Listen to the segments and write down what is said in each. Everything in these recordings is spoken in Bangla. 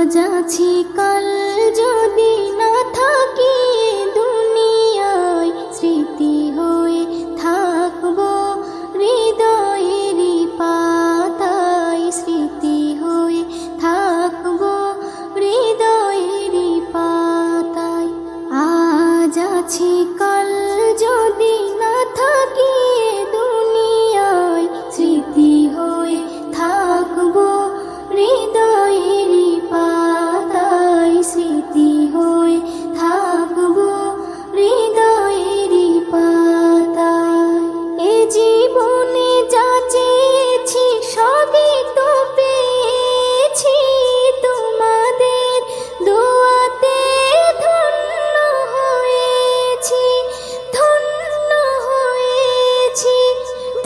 আজ আছি কাল যদি না থাকি দুনিয়ায়, স্মৃতি হয়ে থাকবো হৃদয়েরই পাতায়, স্মৃতি হয়ে থাকবো হৃদয়েরই পাতায়। আজ আছি কাল যদি না থাকি দুনিয়ায়, স্মৃতি হয়ে থাকবো হৃদয়েরই পাতায়, স্মৃতি হয়ে থাকবো হৃদয়েরই পাতায়। এ জীবনে যা চেয়েছি সবই তো পেয়েছি, তোমাদের দোয়াতে ধন্য হয়েছি, ধন্য হয়েছি,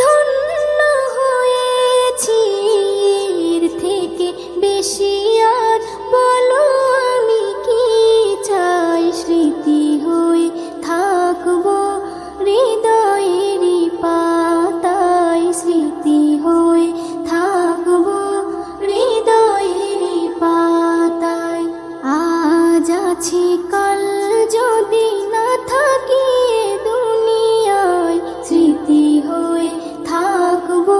ধন্য হয়েছি। এর থেকে বেশি আর বলো আমি কি চাই, স্মৃতি হয়ে থাকবো হৃদয়েরই পাতায়, স্মৃতি হয়ে থাকবো হৃদয়েরই পাতায়। আজ আছি কাল যদি না থাকি দুনিয়ায়, স্মৃতি হয়ে থাকবো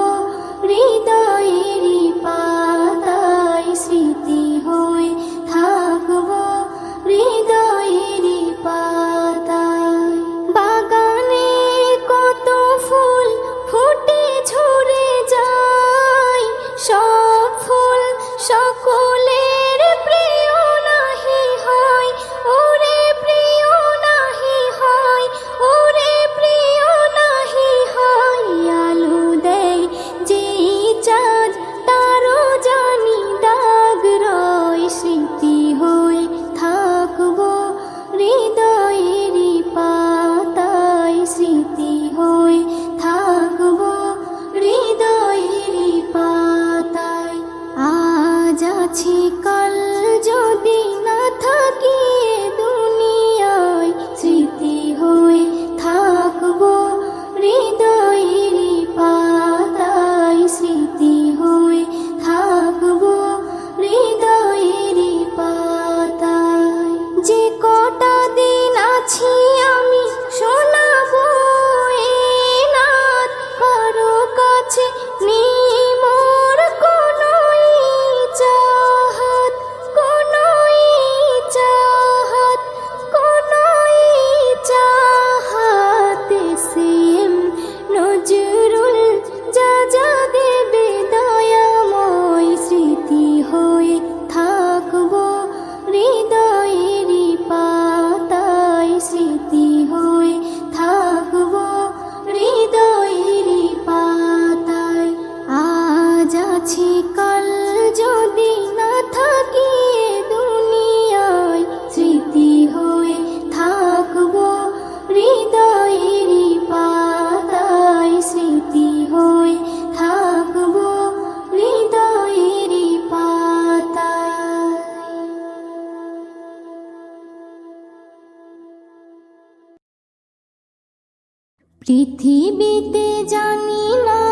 হৃদয়েরই পাতায়, স্মৃতি হয়ে থাকবো হৃদয়েরই পাতায়। বাগানে কত ফুল ফুটে ঝরে যায়, সব ফুল সকলের প্রিয় নাহি হয়, ওরে প্রিয় নাহি হয়, ওরে প্রিয় নাহি হয়। আলো দেয় যে চাঁদ তারও জানি দাগ রয়, স্মৃতি হয়ে থাকবো হৃদয়েরই পাতায়, স্মৃতি হয়ে থাকবো হৃদয়েরই পাতায়। আজ আছি কাল যদি না থাকি দুনিয়ায়, স্মৃতি হয়ে থাকবো হৃদয়েরই পাতায়, স্মৃতি হয়ে থাকবো হৃদয়েরই পাতায়। যে কটা দিন আছি আমি শোনাবো এ নাত, কারো কাছে নেই মোর কোনো চাহাত, কোনো চাহাত, কোনো চাহাত। সেম নজরুল যা যা দেবে দয়াময়, স্মৃতি হয়ে থাকবো হৃদয়েরই পাতায়, স্মৃতি হয়ে থাকবো হৃদয়েরই পাতায়। আজ আছি কাল যদি না থাকি দুনিয়ায়, স্মৃতি হয়ে থাকবো হৃদয়েরই পাতায়, স্মৃতি হয়ে থাকবো হৃদয়েরই পাতায়। পৃথিবীতে জানি না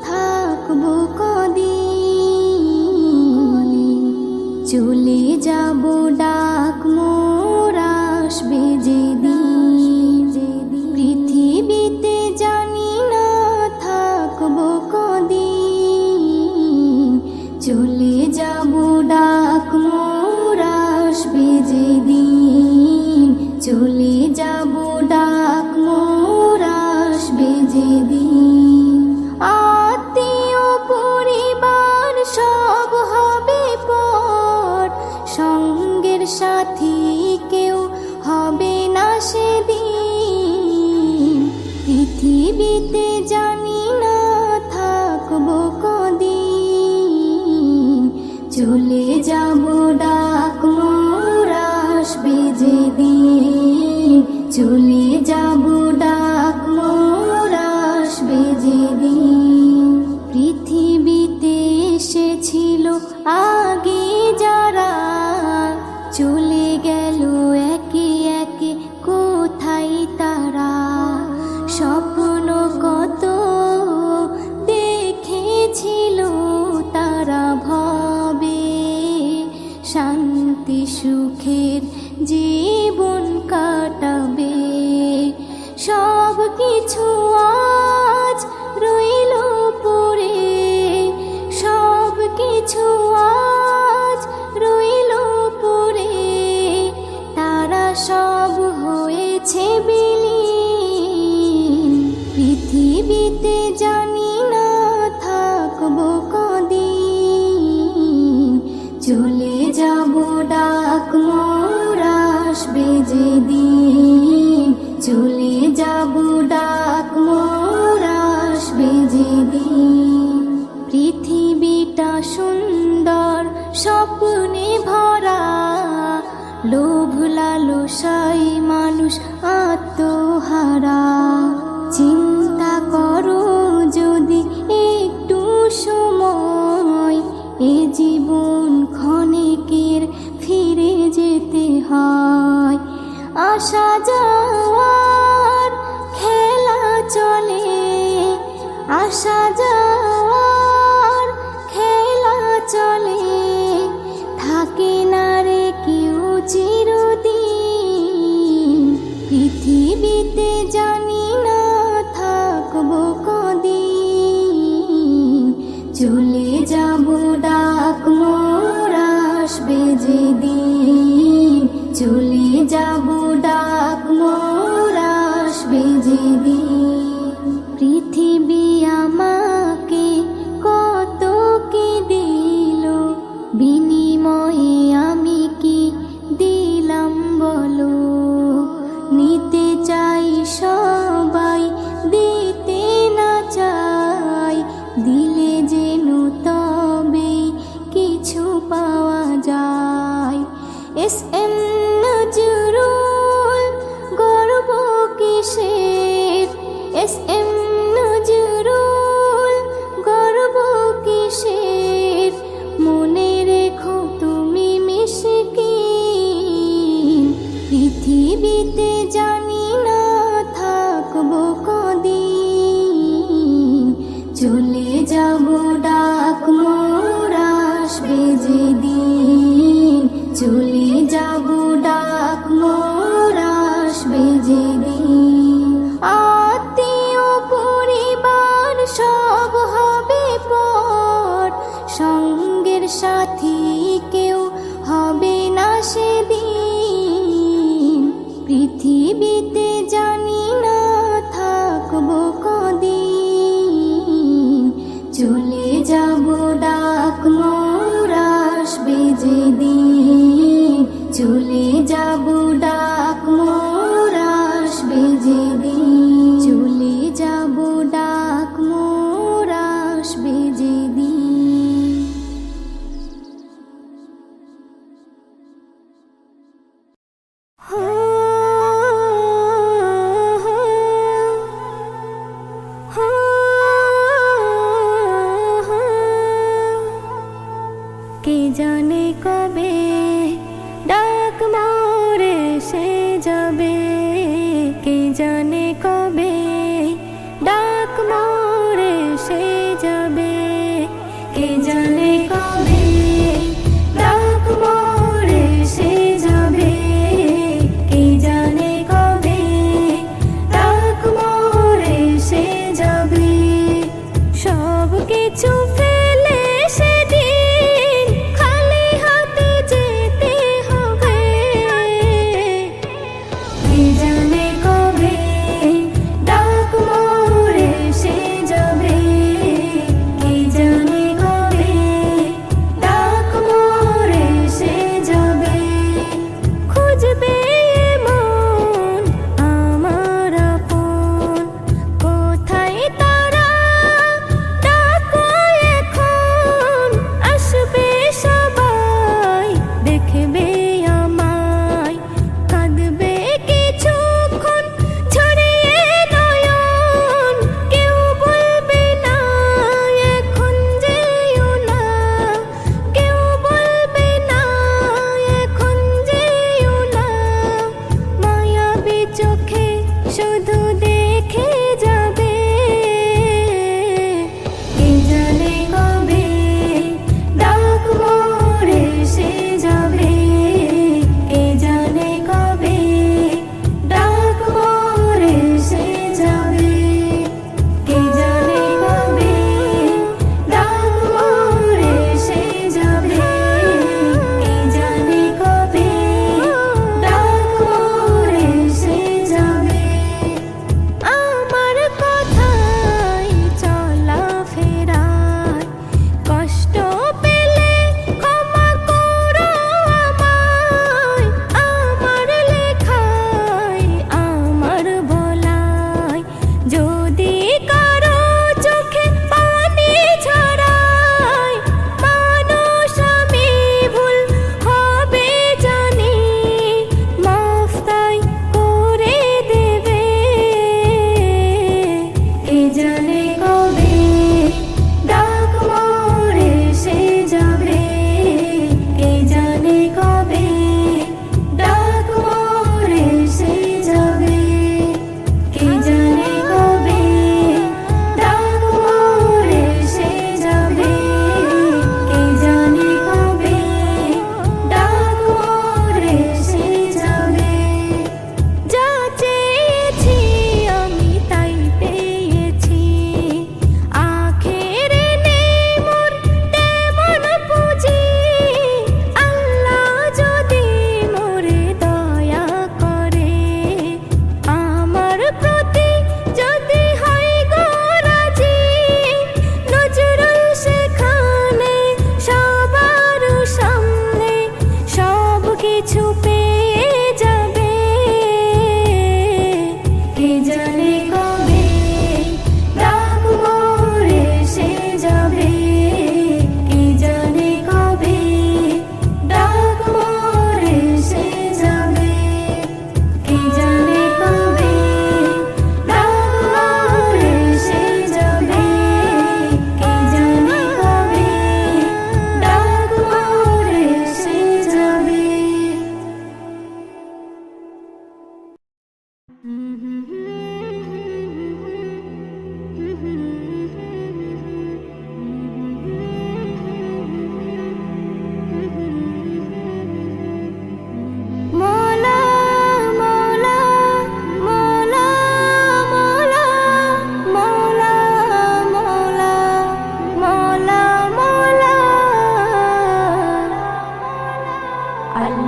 থাকবো কদিন, চলে যাব ডাক মোর আসবে যেদিন। পৃথিবীতে জানি না থাকবো কদিন, চলে যাব ডাক মোর আসবে যেদিন, চলে যাব ডাক মোর আসবে যেদিন। আত্মীয় পরিবার সব হবে পর, সঙ্গের সাথী কেউ হবে না সেদিন। পৃথিবীতে জানি না থাকবো কদিন, চলে যাব ডাক মোর আসবে যেদিন, চলে যাব ডাক মোর আসবে যেদিন। পৃথিবীতে এসেছিল আগে যারা, চলে গেল একে একে কোথায় তারা। স্বপ্ন কত দেখেছিল তারা ভবে, শান্তি সুখের জীবন কাটাবে। সব কিছু আজ রইল পড়ে, সব কিছু আজ রইল পড়ে, তারা সব হয়েছে বিলীন। পৃথিবীতে জানি না থাকবো কদিন, চলে যাব ডাক মোর আসবে যেদিন, চলে যাব ডাক মোর আসবে যেদিন। পৃথিবীটা সুন্দর স্বপ্নে ভরা, লোভ লালসায় মানুষ আত্মহারা। চিন্তা করো যদি একটু সময়, এ জীবন ক্ষণিকের ফিরে যেতে হয়। আসা যাওয়ার খেলা চলে, আসা যাওয়ার খেলা চলে, থাকে না রে কেউ চিরদিন। পৃথিবীতে জানি না থাকবো কদিন, চলে যাব ডাক মোর আসবে যেদিন, চলে যাব ডাক মোর আসবে যেদিন। পৃথিবী আমাকে কত কি দিল, বিনিময়ে আমি কি দিলাম বলো। নিতে চাই সবাই, দিতে না চাই, দিলে যেন তবে কিছু পাওয়া যায়। এস এম নজরুল গর্ব কিসের, এস এম নজরুল গর্ব কিসের, মনে রেখো তুমি মিশকিন। পৃথিবীতে জানি না থাকবো কদিন, চলে যাব ডাক মোর আসবে যেদিন, চলে যাব ডাক মোর আসবে যেদিন। আত্মীয় পরিবার সব হবে পর, সঙ্গের সাথী কেউ হবে না সেদিন। পৃথিবীতে জানি না থাকবো কদিন, চলে যাব ডাক মোর আসবে যেদিন, চলে যাব ডাক মোর আসবে যেদিন, চলে যাব ডাক মোর আসবে যেদিন। কে জানে কবে ডাক মোর এসে যাবে, কে জানে কবে ডাক মোর এসে যাবে, কে জানে কবে ডাক মোর এসে যাবে, কে জানে কবে ডাক মোর এসে যাবে। সব কিছু ফেলে সেদিন খালি হাতে যেতে হবে, কে জানে কবে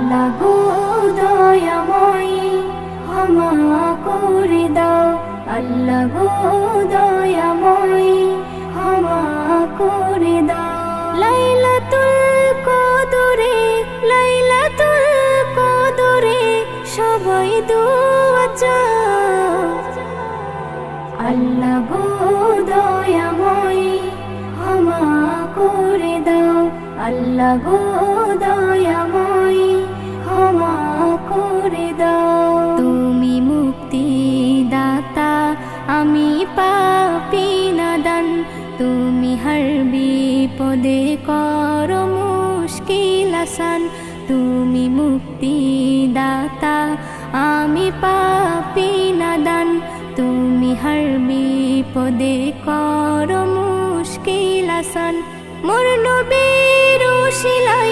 আল্লাহ গো দয়াময় ক্ষমা করে দাও আল্লাহ গো দয়াময় ক্ষমা করে দাও লাইলাতুল কদরে সবাই দোয়া চাও আল্লাহ গো দয়াময় ক্ষমা করে দাও আল্লাহ গো দয়াময় ক্ষমা করে দাও তুমি মুক্তি দাতা আমি পাপী নাদান তুমি হর বিপদে করো মুশকিল আসান তুমি মুক্তি দাতা আমি পাপী নাদান তুমি হর বিপদে করো মুশকিল আসান মোর নবীর শিলাই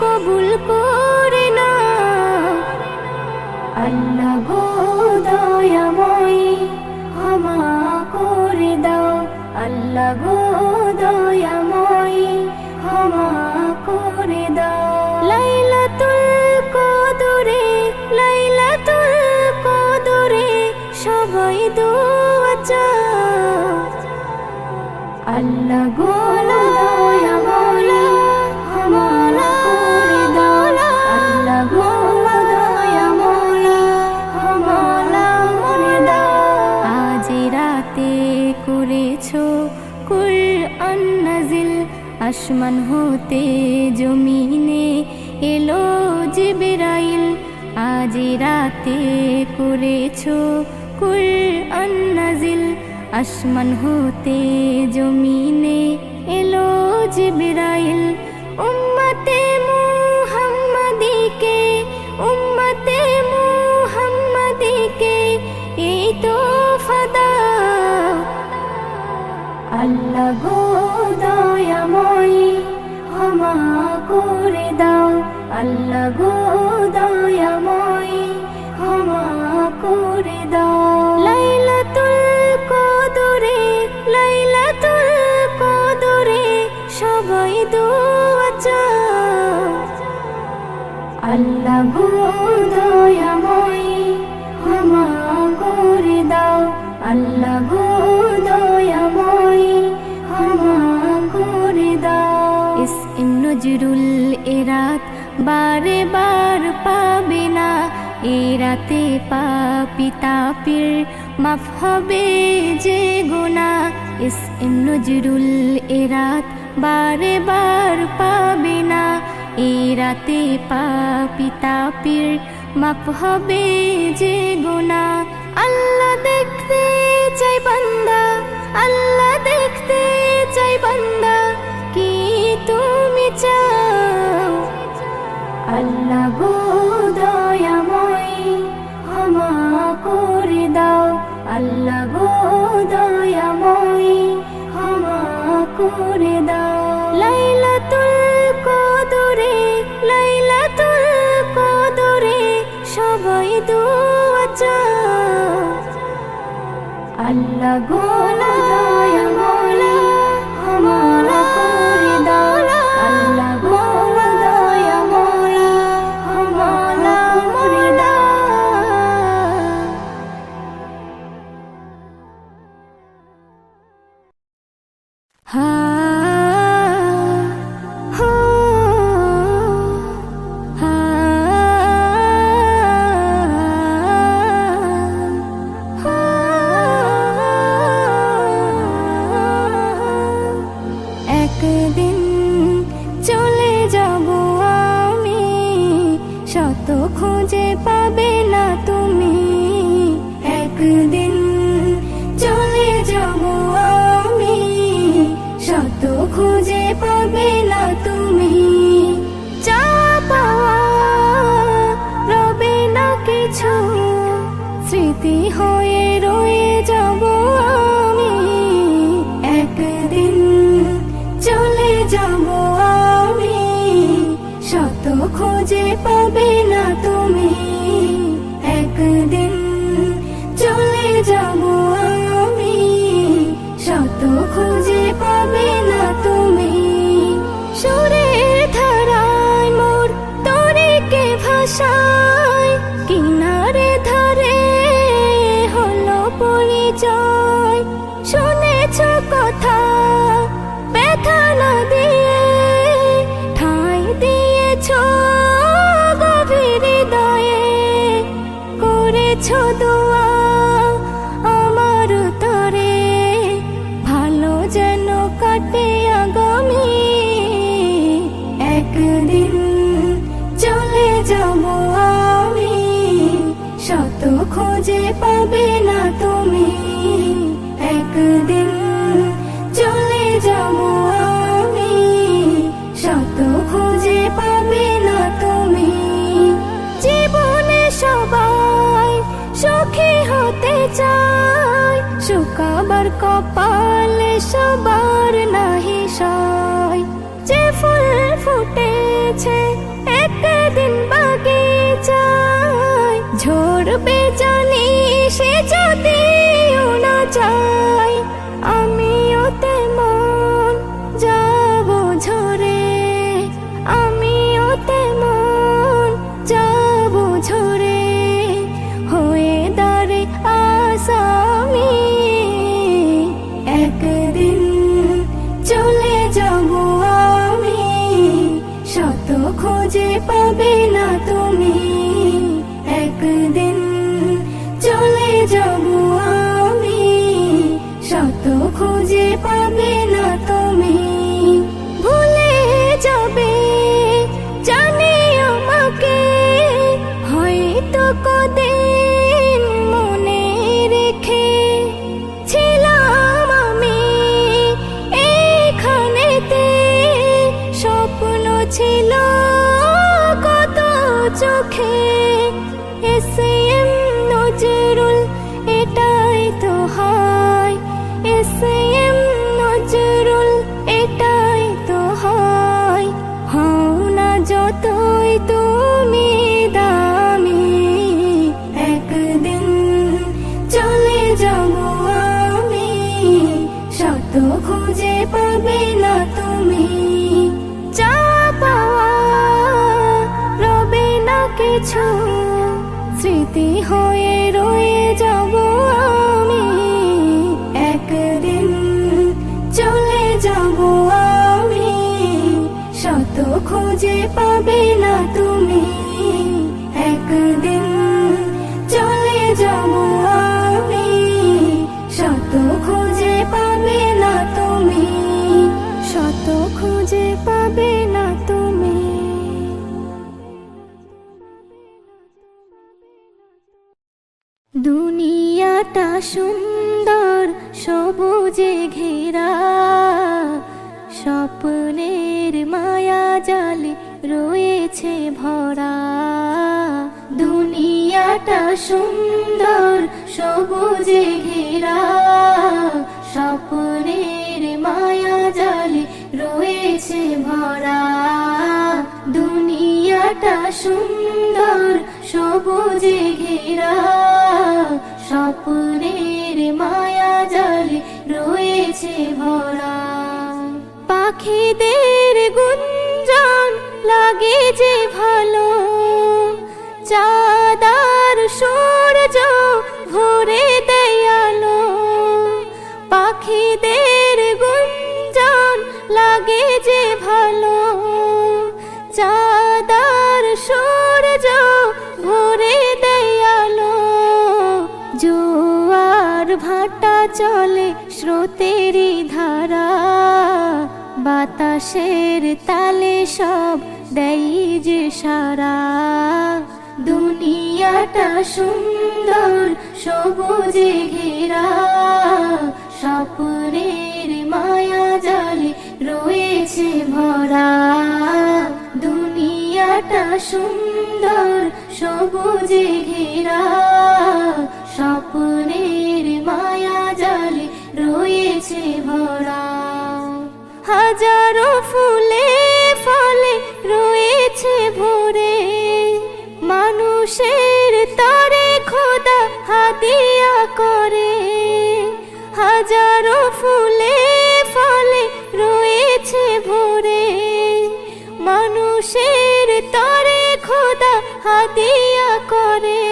কবুল করে নাও আল্লাহ গো দয়াময় ক্ষমা করে দাও আল্লাহ গো দয়াময় ক্ষমা করে দাও লাইলাতুল কদরে সবাই দোয়া চাও আল্লাহ গো দয়াময় ক্ষমা করে দাও আল্লাহ গো দয়াময় ক্ষমা করে দাও আজ রাতে করেছো কুরআন নাজিল আসমান হতে জমিনে এলো জিবরাইল আজ রাতে করেছো কুরআন নাজিল আসমান হতে জমিনে এলো জিবরাইল উম্মতে মুহাম্মাদিকে এই তো ফাদা আল্লাহ গো দয়াময় ক্ষমা করে দাও আল্লাহ গো দয়াময় ক্ষমা করে দাও লাইলাতুল কদরে সবাই দোয়া চাও আল্লাহ গো দয়াময় ক্ষমা করে দাও আল্লাহ গো দয়াময় ক্ষমা করে দাও নজরুল এরাত বারে বার পাবে না এরাতে পাপী তাপির মাফ হবে যে গুনাহ নজরুল এরাত বারে বার পাবে না এরাতে পাপী তাপির মাফ হবে যে গুনাহ আল্লাহ দেখতে চাই বান্দা কি তুমি চাও আল্লাহ গো দয়াময় ক্ষমা করে দাও আল্লাহ গো দয়াময় ক্ষমা করে দাও লাইলাতুল কদরে সবাই দোয়া চাও আল্লাহ গো দয়াময় ক্ষমা করে দাও আল্লাহ গো দয়াময় ক্ষমা করে দাও একদিন চলে যাব আমি শত খুঁজে পাবে না তুমি একদিন চলে যাব আমি শত খুঁজে পাবে না তুমি যা পাওয়া রবে না কিছু স্মৃতি হয়ে রয়ে যাব আমি একদিন চলে যাব আমি শত খুঁজে পাবে না তুমি একদিন চলে যাব আমি শত খুঁজে পাবে না তুমি সুরের সবার নাহি সয়। যে ফুল ফুটেছে একদিন বাগিচায়, ঝরবে জানি সে যদিও না চায়। আমিও তেমন যাব ঝরে, আমিও তেমন যাব ঝরে, হয়ে দাঁড়ে আসামি। একদিন চলে যাব আমি, শত খুঁজে পাবে না তুমি। একদিন চলে যাব আমি, শত খুঁজে পাবে না তুমি। ভুলে যাবে জানি আমাকে, হয়তো কদিন মনে রেখে ছিলাম আমি এইখানেতে। স্বপ্ন ছিল কত চোখে, এসএম নজরুল এটাই তো হয়, এসএম নজরুল এটাই তো হয়। হও না যতই তুমি দামি, একদিন চলে যাব আমি, শত খুঁজে পাবে না তুমি। যা পাওয়া রবে না কিছু, স্মৃতি হয়ে রয়ে যাব আমি। একদিন চলে যাব আমি, শত খুঁজে পাবে না তুমি। একদিন চলে যাব আমি, শত খুঁজে পাবে না তুমি, শত খুঁজে পাবে না তুমি। দুনিয়াটা সুন্দর সবুজে ঘেরা, স্বপ্নের মায়া জালে রয়েছে ভরা। দুনিয়াটা সুন্দর সবুজে ঘেরা, স্বপ্নের মায়া জালে রয়েছে ভরা। দুনিয়াটা সুন্দর সবুজে ঘেরা, স্বপ্নের মায়া জালে রয়েছে ভরা। পাখিদের গুঞ্জন লাগে যে ভালো, চাঁদার সূর্য ভরে দেয় আলো। পাখিদের গুঞ্জন লাগে যে ভালো, চাঁদার সূর্য ভরে দেয় আলো। জোয়ার ভাটা চলে স্রোতেরই ধারা, বাতাসের তালে সব দেয় যে সারা। দুনিয়াটা সুন্দর সবুজে ঘেরা, স্বপ্নের মায়া জালে রয়েছে ভরা। দুনিয়াটা সুন্দর সবুজে ঘেরা, স্বপ্নের মায়া জালে রয়েছে ভরা। হাজারো ফুলে ফলে রয়েছে ভরে, মানুষের তরে খোদা হাদিয়া করে। হাজারো ফুলে ফলে রয়েছে ভরে, মানুষের তরে খোদা হাদিয়া করে।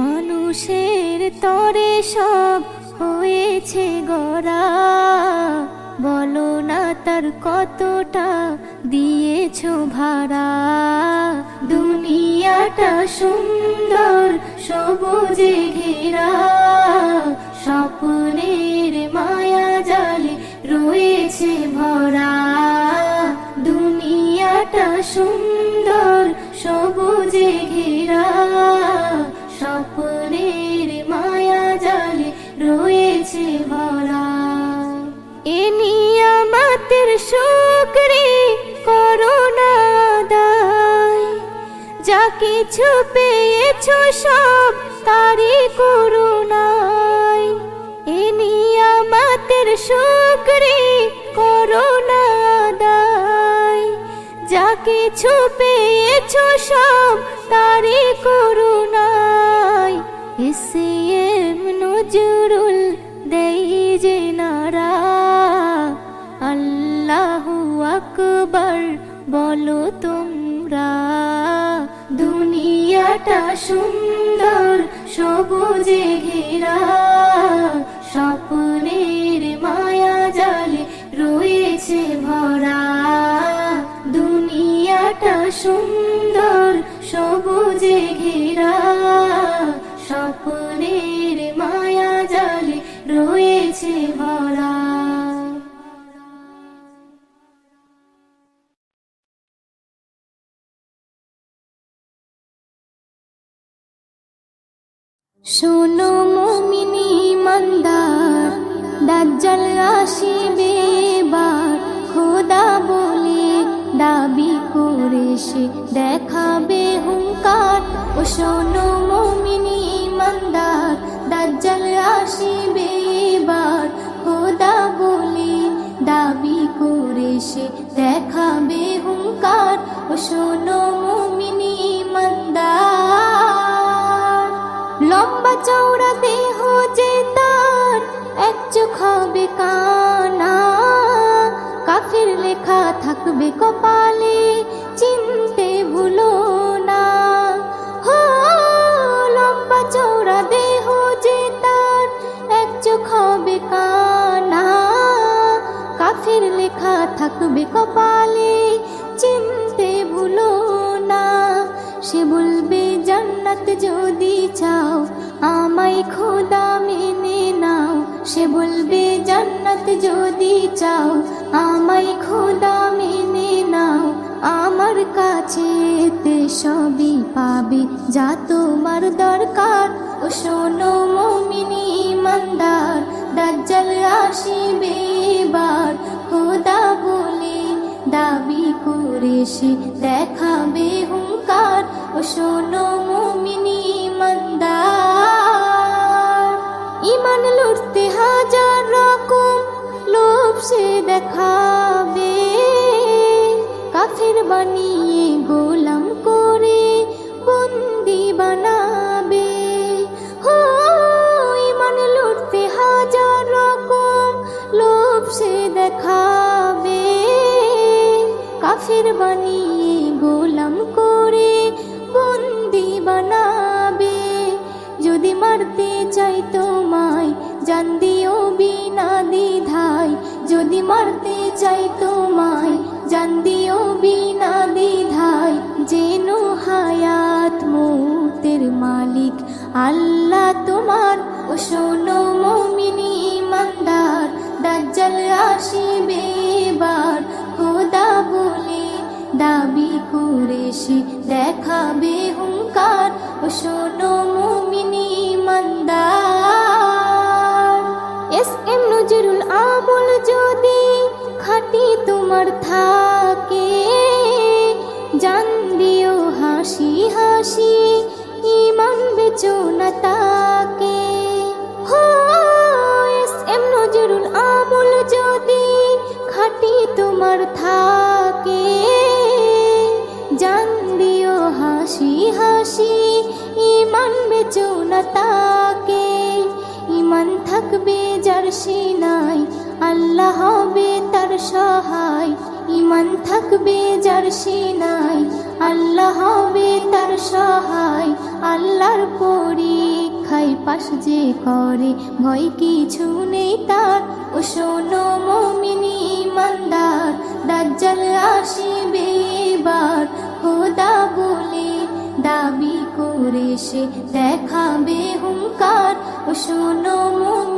মানুষের তরে সব হয়েছে গড়া, বলো না তার কতটা দিয়েছো ভাড়া। দুনিয়াটা সুন্দর সবুজে ঘেরা, স্বপ্নের মায়া জালে রয়েছে ভরা। দুনিয়াটা সুন্দর সবুজে ঘেরা, স্বপ্নের মায়া জালে রয়েছে ভরা। এ নিয়ামতের শুকরি করো না আদায়, যা কিছু পেয়েছো সব তারই করুণায়। এ নিয়ামতের শুকরি করো না আদায়, যা কিছু পেয়েছো সব তারি করুণায়। এসএম নজরুল দেই যে নারা, আল্লাহু আকবার বলো তোমরা। দুনিয়াটা সুন্দর সবুজে ঘেরা, স্বপ্নের মায়া জালে রয়েছে ভরা। দুনিয়াটা সুন্দর সবুজে ঘেরা, স্বপ্নের মায়া জালে রয়েছে ভরা। শোনো মুমিনি ইমানদার, দাজ্জাল আসিবে এবার। খোদা বলে দাবি করে সে দেখাবে হুঙ্কার। ও শোনো মুমিনি ইমানদার, দাজ্জাল আসিবে এবার। খোদা বলে দাবি করে সে দেখাবে হুঙ্কার। ও শোনো মুমিনি ইমানদার, লম্বা চওড়া দেহ যে তার, এক চোখ হবে কানা। কাফির লেখা থাকবে কপালে, চিনতে ভুলো না। হো লম্বা চওড়া দেহ যে তার, এক চোখ হবে কানা। কাফির লেখা থাকবে কপালে, চিনতে ভুলো না। সে বলবে জান্নাত যদি চাও, আমায় খোদা মেনে নাও। সে বলবে জান্নাত যদি চাও, আমায় খোদা মেনে নাও। আমার কাছে তে সবই পাবে যা তোমার দরকার। ও শোনো মুমিনি ইমানদার, দাজ্জাল আসিবে এবার। খোদা বলে দাবি করে সে দেখাবে হুঙ্কার। ও শোনো মুমিনি ইমানদার, ইমান লুটতে হাজার রকম লোভ সে দেখাবে। কাফির বানিয়ে গোলাম করে বন্দি বানাবে। হো ইমান লুটতে হাজার রকম লোভ সে দেখাবে। কাফির বানিয়ে গোলাম করে বন্দি বানাবে। যদি মারতে চাই তোমায়, জান দিও বিনা দ্বিধায়। যদি মারতে চাই তোমায়, জান দিও বিনা দ্বিধায়। যেন হায়াত মৌতের মালিক আল্লাহ তোমার। ও শোনো মুমিনি ইমানদার, দাজ্জাল আসিবে এবার। খোদা বলে দাবি করে সে দেখাবে হুঙ্কার। ও শোনো মুমিনি ইমানদার, এসএম নজরুল আমল যদি খাঁটি তোমার থাকে, জান দিও হাসি হাসি ইমান বেচো না তাকে। হো এসএম নজরুল আমল যদি খাঁটি তোমার থাকে, জান দিও হাসি হাসি ইমান বেচো না তাকে। ইমান থাকবে যার সিনায়, আল্লাহ হবে তার সহায়। ইমান থাকবে যার সিনায়, আল্লাহ হবে তার সহায়। আল্লাহর পরীক্ষায় পাশ যে করে, ভয় কিছু নেই তার। ও শোনো মুমিনি ইমানদার, দাজ্জাল আসিবে এবার। খোদা বলে দাবি করে সে দেখাবে হুঙ্কার। ও শোনো মুমিন